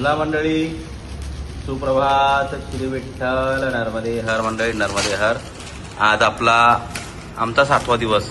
चला मंडळी, सुप्रभात, श्री विठ्ठल नर्मदे हर. मंडळी नर्मदे हर. आज आमचा 7वा दिवस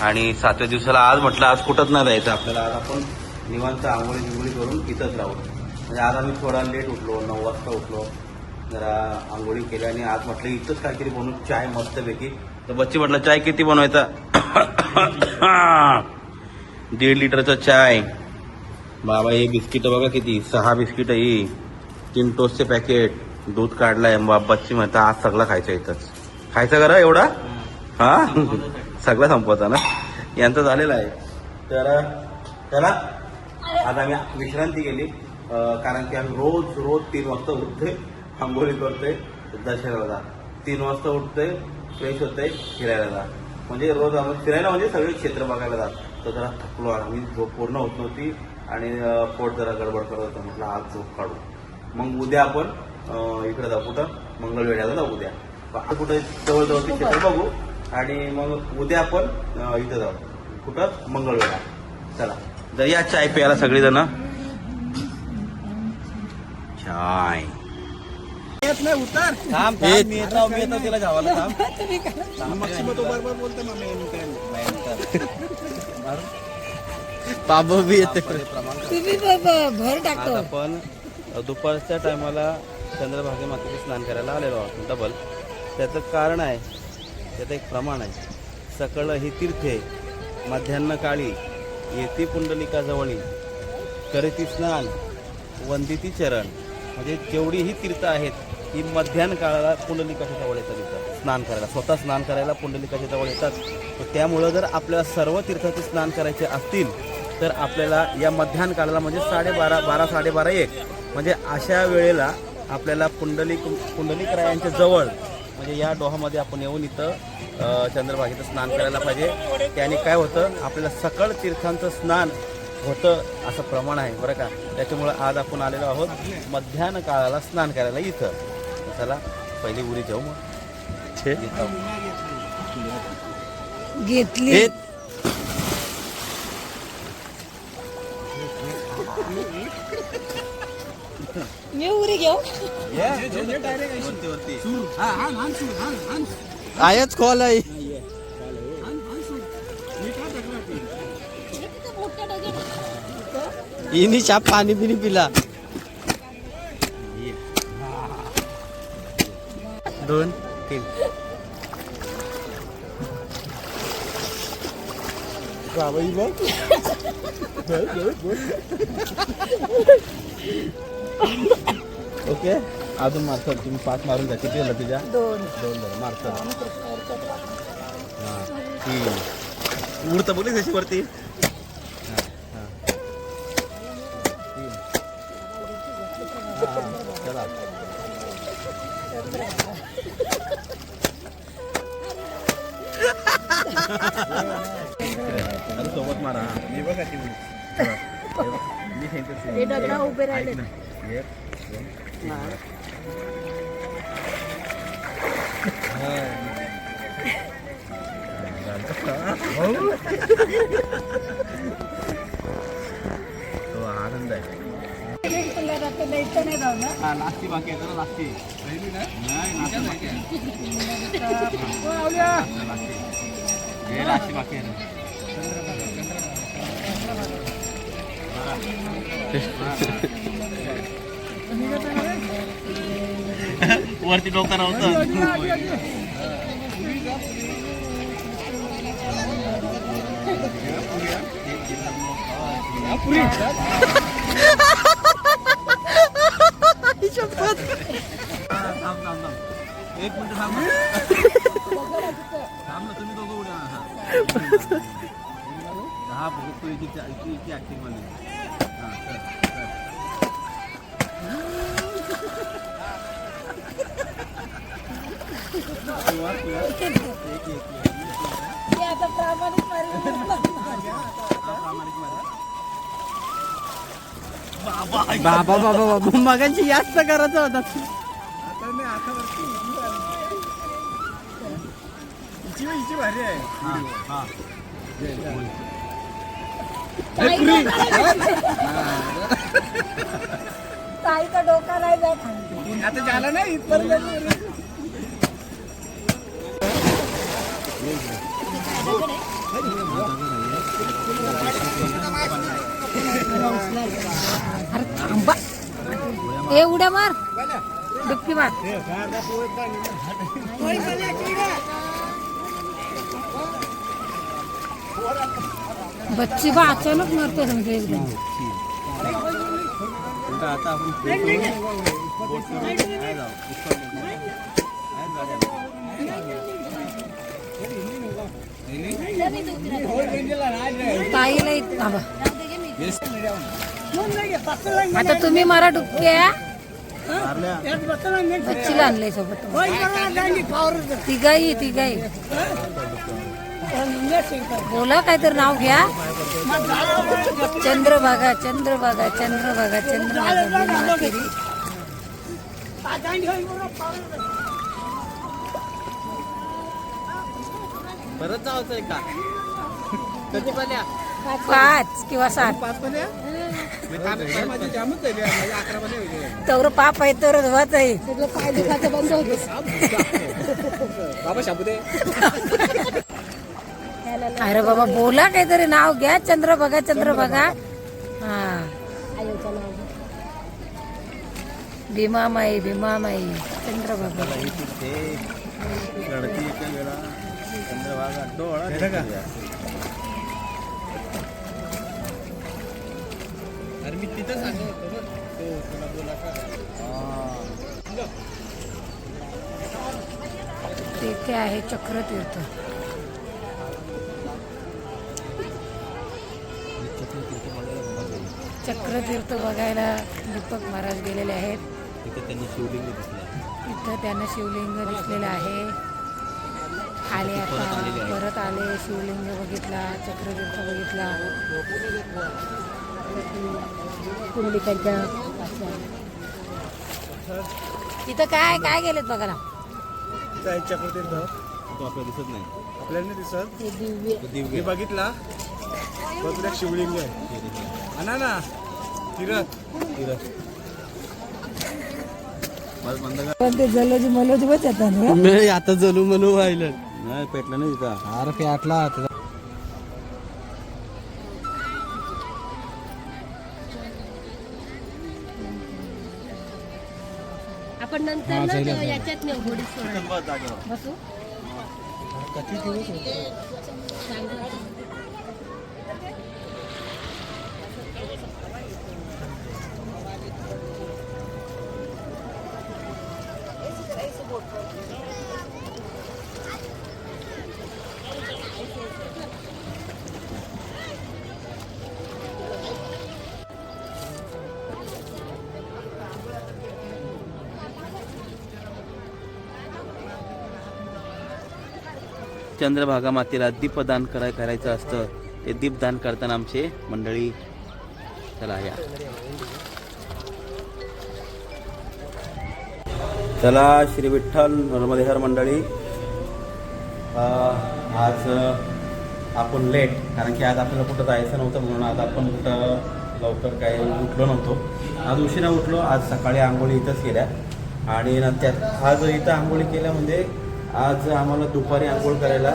आणि 7व्या दिवसाला आज म्हटलं आज कुठंच नाही जायचं आपल्याला. आज आपण निवांत आंघोळी करून इथंच राहू. म्हणजे आज आम्ही थोडा लेट उठलो, 9 वाजता उठलो, जरा आंघोळी केली आणि आज म्हटलं इथंच काहीतरी बनवून चाय मस्तपैकी. तर बच्ची म्हटलं चाय किती बनवायचा? 1.5 लिटरचा चाय. बाबा हे बिस्किट बघा किती, 6 बिस्किट ही, 3 टोस्टचे पॅकेट, दूध काढलाय. बच्ची म्हणता आज सगळं खायचं इथंच. खायचं करा एवढा? हा सगळं संपवता ना. यांचं झालेलं आहे. तर चला आज आम्ही विश्रांती केली, कारण की आम्ही रोज 3 वाजता उठतोय, आंघोळी करतोय, दर्शनाला 3 वाजता उठतोय, फ्रेश होतोय, फिरायला जा. म्हणजे रोज आम्ही फिरायला म्हणजे सगळे क्षेत्र बघायला जात. तर जरा थकलो, आम्ही झोप पूर्ण होत नव्हती आणि पोट जरा गडबड करत होतं. म्हटलं आज झोप काढू. मग उद्या आपण इकडे जाऊ. कुठं? मंगळवेढ्याला जाऊ उद्या. कुठं जवळजवळचे क्षेत्र बघू आणि मग उद्या आपण इथं जाऊ. कुठं? मंगळवेढा. चला तर या चाय प्यायला सगळेजण. चाय नाही उतर. मी येतो तिला जावाला. बाबा भी येते. भर टाकतो. आपण दुपारच्या टायमाला चंद्रभागे मातेचे स्नान करायला आलेलो आहोत डबल. त्याचं कारण आहे, त्याचं एक प्रमाण आहे. सकळ ही तीर्थे मध्यान्ह काळी येती पुंडलिका जवळी, करीती स्नान वंदिती चरण. म्हणजे जेवढी ही तीर्थ आहेत ही मध्यान्ह काळाला पुंडलिकाच्या जवळ येतात तिथं स्नान करायला. स्वतः स्नान करायला पुंडलिकाच्या जवळ येतात. त्यामुळं जर आपल्याला सर्व तीर्थाचे स्नान करायचे असतील तर आपल्याला या मध्यान्ह काळाला म्हणजे 12:30, 12:30, 1 म्हणजे अशा वेळेला आपल्याला पुंडलिकरायांच्या जवळ म्हणजे या डोहामध्ये आपण येऊन इथं चंद्रभागेचं स्नान करायला पाहिजे. त्याने काय होतं, आपल्याला सकळ तीर्थांचं स्नान होतं असं प्रमाण आहे बरं का. त्याच्यामुळं आज आपण आलेलो आहोत मध्यान्ह काळाला स्नान करायला इथं. चला पहिली उरी जाऊ. मग घेतली मी उरी घेऊ. आयच खोल आहे. इनी छाप पाणी बिनी पिला. 2, 3 ओके. अजून मारतात तुम्ही 5 मारून जा. किती झालं तुझ्या? 2 मारतात. हां 3 उडतं बोलीस अशी वरती. चला सोबत मारा. मी बघा ती उभे राहिले. तो आनंद आहे. नाश्ती बाकी आहे ना. नाश्ती नाश्ती बाकी आहे ना. वरती डोकं नव्हतं. एक मिनिट थांब ना. तुम्ही दोघं उड्या. हा तू इथे ऍक्टिंग मध्ये. बाबा बाबा बाबा मगांची जास्त करायचं होता. भारी आहे. ताईचा डोका नाही जात. आता झाला नाही इथपर्यंत. अरे थांबा. ए उड्या मार, डुबकी मार. बच्ची बा अचानक मरते समजे एकदम. आता आपण ताईला इथं थांबा. आता तुम्ही मारा डुबक्या. बच्चीला आणलंय सोबत. तिघाई तिघाई बोला काहीतरी नाव घ्या. चंद्रभागा चंद्रभागा चंद्रभागा चंद्रभागा भीमाखेरी. परत जायचंय का? कधी पाल्या 5 किंवा 7 माझी जामच आहे, माझी 11 पाल्या होईल. तवर पाप आहे तर धुवाच आहे. सगळं पाय दुखाचं बंद होते. बाबा शाबू दे. अरे बाबा बोला काहीतरी नाव घ्या. चंद्रभागा चंद्रभागा. हा भीमामाई भीमामाई चंद्रभागा. लढती एका वेळा चंद्रभागा डोळा. अरे मी तिथं सांगत होतो ना, तो तुला बोला का? तिथे आहे चक्रतीर्थ. चक्रतीर्थ बघायला दीपक महाराज गेलेले आहेत. तिथे त्यांनी शिवलिंग दिसलं. इथं त्यांना शिवलिंग दिसलेलं आहे. आले आता परत आले. शिवलिंग बघितला, चक्रतीर्थ बघितला. कुंडलिकांच्या तिथं काय काय गेलेत बघायला. चक्रतीर्थ तो आपल्याला दिसत नाही. आपल्याला नाही दिसत. ते दिव्य तो दिव्य मी बघितला. बघ शिवलिंग आहे. आणा ना तीरथ. पण ते जलोजी मलोजी बच येतात ना. मी आता जलू म्हणू राहिलं नाही. पेटलं नाही तिथं. अरे पेटला. आपण नंतर ना याच्यात नाही घोडी बसू. चंद्रभागा मातेला दीपदान करायचं असतं. ते दीपदान करताना आमचे मंडळी. चला या. चला श्री विठ्ठल नर्मदेहर मंडळी. आज आपण लेट, कारण की आज आपल्याला कुठं जायचं नव्हतं म्हणून आज आपण कुठं लवकर काही उठलो नव्हतो. आज उशिरा उठलो. आज सकाळी आंघोळी इथंच केल्या आणि नंतर आज इथं आंघोळी केल्या म्हणजे आज आम्हाला दुपारी आंघोळ करायला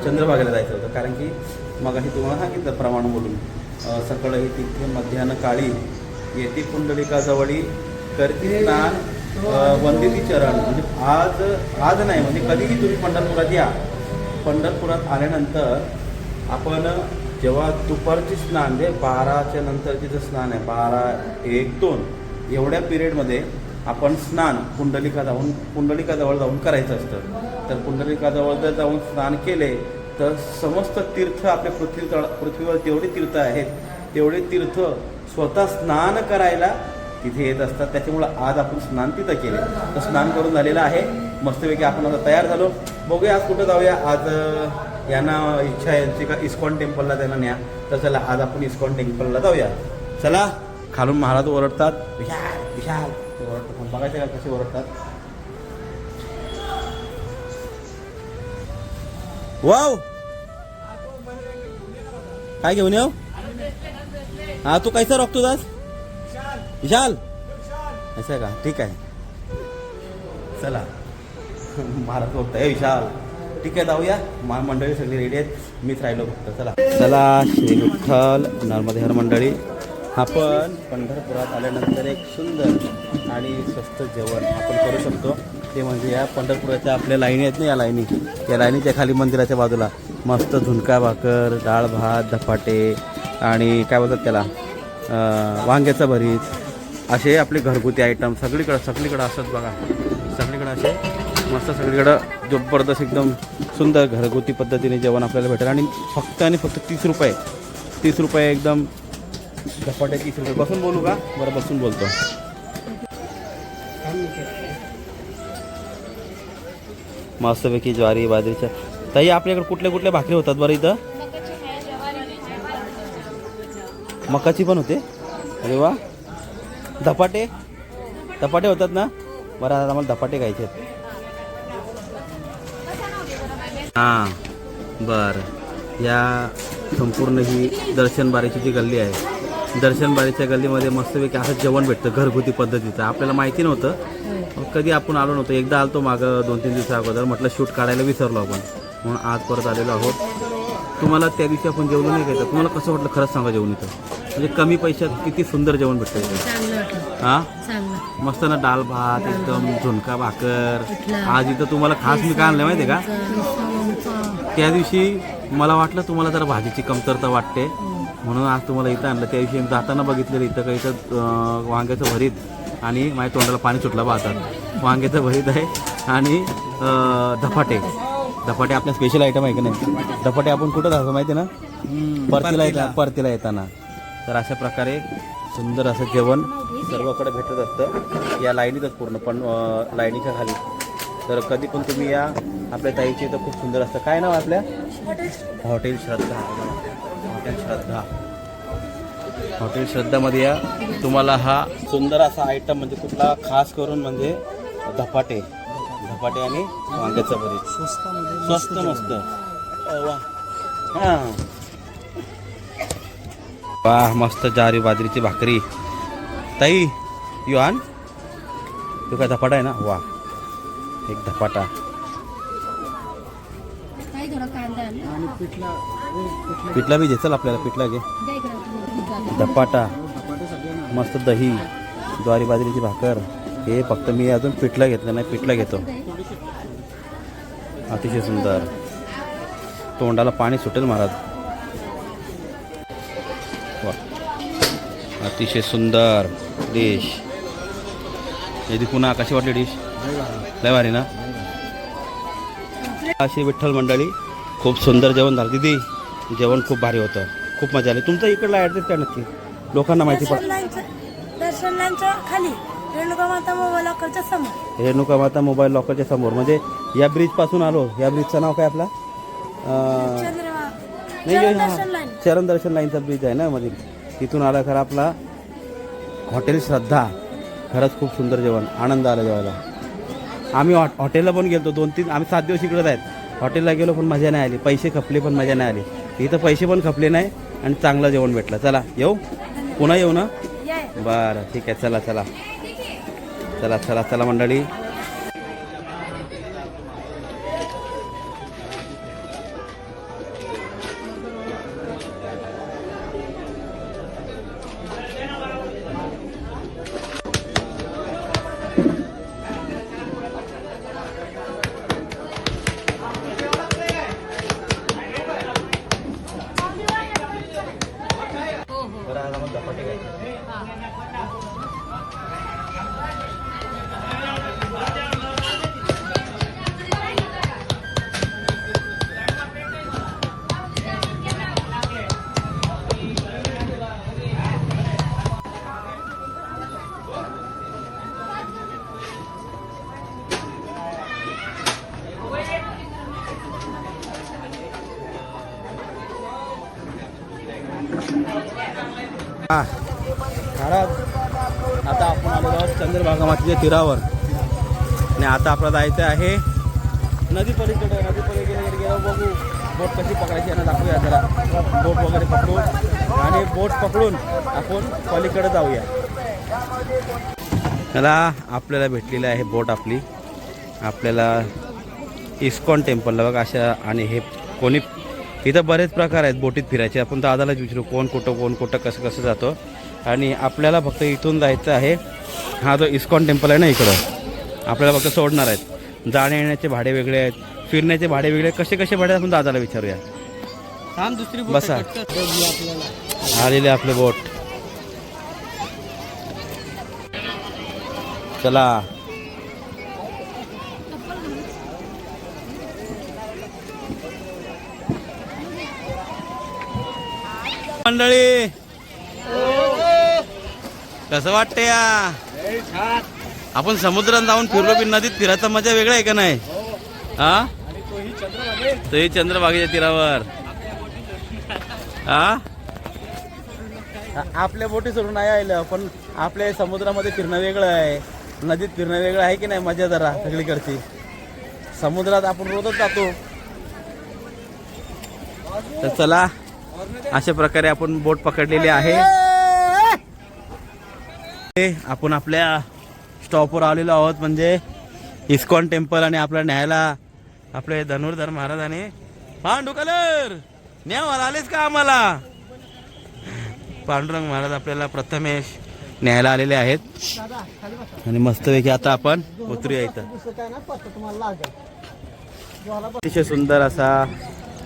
चंद्रभागेला जायचं होतं. कारण की मगाशी तुम्हाला सांगितलं प्रमाण बोलून सकाळी तिथे मध्यान्ह काळी येती पुंडलिकाजवळी करती स्नान वंदिती चरण. म्हणजे आज नाही, म्हणजे कधीही तुम्ही पंढरपुरात या. पंढरपुरात आल्यानंतर आपण जेव्हा दुपारची स्नान म्हणजे 12च्या नंतरची जे स्नान आहे 12-1-2 एवढ्या पिरियडमध्ये आपण स्नान पुंडलिकाजवळ जाऊन करायचं असतं. तर पुंडलिकाजवळ जर जाऊन स्नान केले तर समस्त तीर्थ आपल्या पृथ्वीवर जेवढे तीर्थ आहेत तेवढे तीर्थ स्वतः स्नान करायला तिथे येत असतात. त्याच्यामुळं आज आपण स्नान तिथं केले. तर स्नान करून झालेलं आहे. मस्तपैकी आपण आता तयार झालो. बघूया आज कुठं जाऊया. आज यांना इच्छा आहे यांची का इस्कॉन टेम्पलला त्यांना न्या. तर चला आज आपण इस्कॉन टेम्पलला जाऊया. चला. खालून महाराज ओरडतात विशाल विशाल ओरडतात. बघायचं का कसे ओरडतात. वाव काय घेऊन येऊ. हा तू कैसा रखतो दास विशाल. असं आहे का? ठीक आहे, चला. महाराज बघताय विशाल. ठीक आहे, जाऊया. मंडळी सगळी रेडी आहेत, मीच राहिलो फक्त. चला चला. श्री विठ्ठल नर्मदेहर मंडळी, आपण पंढरपुरात आल्यानंतर एक सुंदर आणि स्वस्त जेवण आपण करू शकतो. ते म्हणजे या पंढरपुराच्या आपल्या लाईनी आहेत ना, या लाईनीच्या खाली मंदिराच्या बाजूला मस्त झुणका भाकर, डाळ भात, धपाटे आणि काय बोलतात त्याला वांग्याचं भरीत, असे आपले घरगुती आयटम सगळीकडं असतात बघा. सगळीकडं असे मस्त, सगळीकडं जबरदस्त एकदम सुंदर घरगुती पद्धतीने जेवण आपल्याला भेटेल. आणि फक्त 30 रुपये एकदम धपाटे 30 रुपये. बसून बोलू का? बरं, बसून बोलतो. मस्तपैकी ज्वारी बाजरीच्या. ताई, आपल्याकडे कुठल्या कुठल्या भाकरी होतात बरं इथं? मकाची पण होते. अरे वा. धपाटे होतात ना? बरं, आता आम्हाला धपाटे खायचे आहेत. हां, बरं. या संपूर्ण ही दर्शनबारीची जी गल्ली आहे, दर्शनबारीच्या गल्लीमध्ये मस्तपैकी असं जेवण भेटतं घरगुती पद्धतीचं. आपल्याला माहिती नव्हतं, कधी आपण आलो नव्हतो. एकदा आलो मागं 2-3 दिवसा अगोदर, म्हटलं शूट काढायला विसरलो आपण, म्हणून आज परत आलेलो आहोत. तुम्हाला त्या दिवशी आपण जेवलो नाही घ्यायचं, तुम्हाला कसं वाटलं खरंच सांगा जेवण इथं? म्हणजे कमी पैशात किती सुंदर जेवण भेटतं इथं. हां, मस्त ना. डाळ भात, एकदम झुणका भाकर. आज इथं तुम्हाला खास मी काय आणलं माहिती आहे का? त्या दिवशी मला वाटलं तुम्हाला जरा भाजीची कमतरता वाटते, म्हणून आज तुम्हाला इथं आणलं. त्या दिवशी जाताना बघितलेलं इथं का इथं वांग्याचं भरीत आणि माझ्या तोंडाला पाणी सुटलं पाहतात. वांग्याचं भरीत आहे आणि धपाटे आपल्या स्पेशल आयटम आहे की नाही? धपाटे आपण कुठं जातो माहिती आहे ना? परतीला येताना. तर अशा प्रकारे सुंदर असं जेवण सर्वकडे भेटत असतं या लाईनीतच पूर्ण, पण लाईनीच्या खाली. तर कधी पण तुम्ही या आपल्या ताईची तर खूप सुंदर असतं. काय नाव आपल्या? हॉटेल श्रद्धामध्ये या. तुम्हाला हा सुंदर असा आयटम म्हणजे कुठला खास करून म्हणजे धपाटे आणि वांग्याचं भरीत स्वस्त मस्त. वा, हां, वाह, मस्त ज्वारी बाजरीची भाकरी. ताई, यू आण. तू काय धपाटा आहे ना? वा, एक धपाटा. पिठला बी घे, चल आपल्याला पिठला घे. धपाटा, मस्त दही, ज्वारी बाजरीची भाकर. हे फक्त मी अजून पिठला घेतलं नाही, पिठला घेतो. अतिशय सुंदर. तोंडाला पाणी सुटेल महाराज. वा, अतिशय सुंदर डिश. यदि पुन्हा कशी वाटली डिश? लय भारी ना. अशी विठ्ठल मंडळी, खूप सुंदर जेवण झालं. दिदी, जेवण खूप भारी होतं, खूप मजा आली. तुमचा इकडला ॲड्रेस काय नक्की लोकांना माहिती पडतं? दर्शन लाईनच्या खाली रेणुका माता मोबाईल लॉकरच्या समोर. रेणुका माता मोबाईल लॉकरच्या समोर. म्हणजे या ब्रिज पासून आलो. या ब्रिजचं नाव काय आपला? चरण दर्शन लाईनचा ब्रिज आहे ना मध्ये, तिथून आला खरं आपला हॉटेल श्रद्धा. खरंच खूप सुंदर जेवण, आनंद आला जेवायला. आम्ही हॉटेलला पण गेलो 2-3, आम्ही 7 दिवस इकडंच आहेत. हॉटेलला गेलो पण मजा नाही आली, पैसे खपले पण मजा नाही आली. इथं पैसे पण खपले नाही आणि चांगलं जेवण भेटलं. चला येऊ, पुन्हा येऊ ना? बरं, ठीक आहे. चला चला चला चला चला मंडळी. महाराज, आता आपण आलेलो आहोत चंद्रभागा मातेच्या तीरावर आणि आता आपल्याला जायचं आहे नदी पलीकडे. नदी पलीकडे गेल्यावर बघू बोट कशी पकडायची यांना दाखवूया. जरा बोट वगैरे पकडून आणि बोट पकडून आपण पलीकडे जाऊया. मला आपल्याला भेटलेली आहे बोट आपली आपल्याला इस्कॉन टेम्पलला बघा अशा. आणि हे कोणी इथं बरेच प्रकार आहेत बोटीत फिरायचे. आपण दादालाच विचारू कोण कुठं कसं कसं जातो. आणि आपल्याला फक्त इथून जायचं आहे. हा जो इस्कॉन टेम्पल आहे ना इकडं आपल्याला फक्त सोडणार आहेत. जाण्या येण्याचे भाडे वेगळे आहेत, फिरण्याचे भाडे वेगळे. कसे कसे भाडे आपण दादाला विचारूया. दुसरी बसा आलेले आपले बोट. चला मंडळी कसं वाटतं या. आपण समुद्रात जाऊन फिरलो की नदीत फिरायचा मजा वेगळा आहे का नाही. हा तोही चंद्रभागेच्या तीरावर. हा आपल्या बोटी सोडून नाही आलं पण आपल्या समुद्रामध्ये फिरणं वेगळं आहे, नदीत फिरणं वेगळं आहे की नाही. मजा जरा सगळीकडची. समुद्रात आपण रोजच जातो. तर चला अशा प्रकारे आपण बोट पकडलेली आहे. आपण आपल्या स्टॉपवर आलेलो आहोत म्हणजे इस्कॉन टेम्पल. आणि आपल्याला न्यायला आपले धनुर्धर महाराजांनी पांडू कलर न्यावाला आलेच का आम्हाला. पांडुरंग महाराज आपल्याला प्रथमेश न्यायला आलेले आहेत. आणि मस्तपैकी आता आपण उतरूया इथं. अतिशय सुंदर असा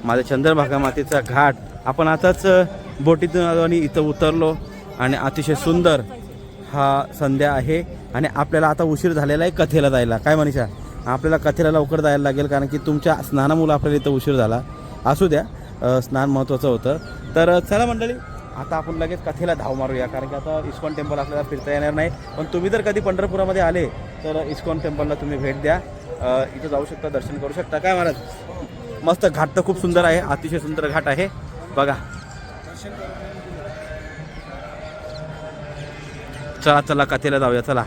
माझ्या चंद्रभागा मातेचा घाट. आपण आताच बोटीतून आलो आणि इथं उतरलो. आणि अतिशय सुंदर हा संध्या आहे. आणि आपल्याला आता उशीर झालेला आहे कथेला जायला. काय मनीषा आपल्याला कथेला लवकर जायला लागेल कारण की तुमच्या स्नानामुळे आपल्याला इथं उशीर झाला. असू द्या स्नान महत्त्वाचं होतं. तर चला मंडळी आता आपण लगेच कथेला धाव मारूया कारण की आता इस्कॉन टेम्पल आपल्याला फिरता येणार नाही. पण तुम्ही जर कधी पंढरपुरामध्ये आले तर इस्कॉन टेम्पलला तुम्ही भेट द्या. इथं जाऊ शकता, दर्शन करू शकता. काय महाराज मस्त घाट तर खूप सुंदर आहे, अतिशय सुंदर घाट आहे बघा. चला चला कथेला जाऊया चला.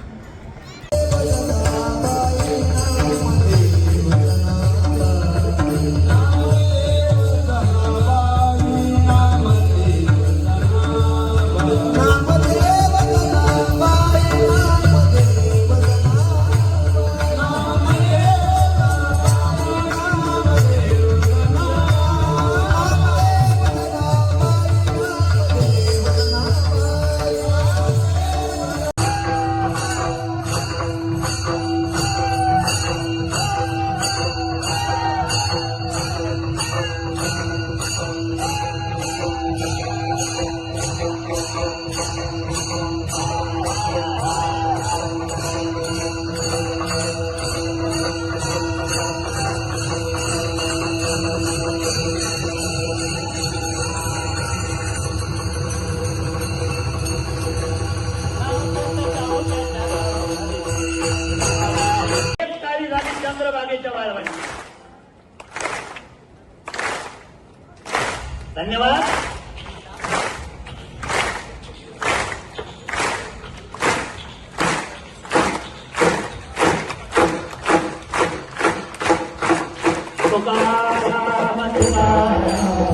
चंद्रभागेच्या वाळवंटी. धन्यवाद. तुकाराम तुकाराम